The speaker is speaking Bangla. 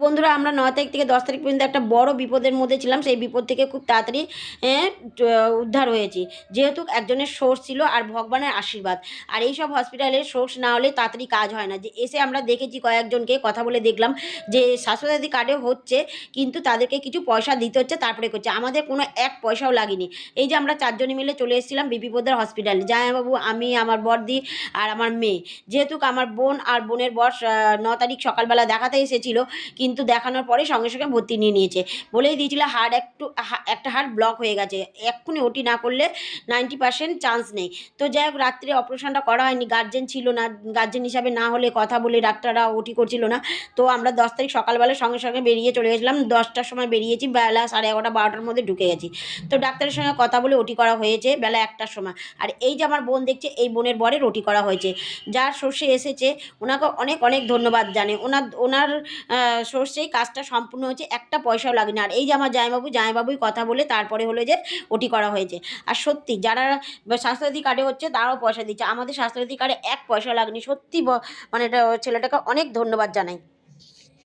বন্ধুরা, আমরা 9 তারিখ থেকে 10 তারিখ পর্যন্ত একটা বড় বিপদের মধ্যে ছিলাম। সেই বিপদ থেকে খুব তাড়াতাড়ি অ্যা উদ্ধার হয়েছি। যেহেতু একজনের সোর্স ছিল আর ভগবানের আশীর্বাদ। আর এইসব হসপিটালে সোর্স না হলে তাড়াতাড়ি কাজ হয় না। যে এসে আমরা দেখেছি কয়েকজনকে, কথা বলে দেখলাম যে স্বাস্থ্যসাথী কার্ডে হচ্ছে, কিন্তু তাদেরকে কিছু পয়সা দিতে হচ্ছে, তারপরে করছে। আমাদের কোনো ১ পয়সাও লাগেনি। এই যে আমরা ৪ জনে মিলে চলে এসেছিলাম বিপি পোদ্দার হসপিটালে। জামাইবাবু, আমি, আমার বড়দি আর আমার মেয়ে। যেহেতু আমার বোন আর বোনের বর ৯ তারিখ সকালবেলা দেখাতে এসেছিল, কিন্তু দেখানোর পরে সঙ্গে সঙ্গে ভর্তি নিয়ে নিয়েছে। বলেই দিয়েছিল হার্ট একটা হার্ট ব্লক হয়ে গেছে, এক্ষুনি ওটি না করলে 90% চান্স নেই। তো যাই হোক, রাত্রে অপারেশনটা করা হয়নি, গার্জেন ছিল না। গার্জেন হিসাবে না হলে কথা বলে ডাক্তাররা ওটি করছিল না। তো আমরা 10 তারিখ সকালবেলা সঙ্গে সঙ্গে বেরিয়ে চলে গেছিলাম। 10টার সময় বেরিয়েছি, বেলা 11:30 12টার মধ্যে ঢুকে গেছি। তো ডাক্তারের সঙ্গে কথা বলে ওটি করা হয়েছে বেলা 1টার সময়। আর এই যে আমার বোন দেখছে, এই বোনের বরের ওটি করা হয়েছে। যার সোর্সে এসেছে ওনাকে অনেক অনেক ধন্যবাদ জানে। ওনার সোর্সেই কাজটা সম্পূর্ণ হয়েছে, একটা পয়সাও লাগেনি। আর এই যে আমার জামাইবাবুই কথা বলে তারপরে হলো যে ওটি করা হয়েছে। আর সত্যি যারা স্বাস্থ্যসাথী কার্ডে হচ্ছে তারাও পয়সা দিচ্ছে, আমাদের স্বাস্থ্যসাথী কার্ডে 1 পয়সা লাগেনি। সত্যি মানে এটা ছেলেটাকে অনেক ধন্যবাদ জানাই।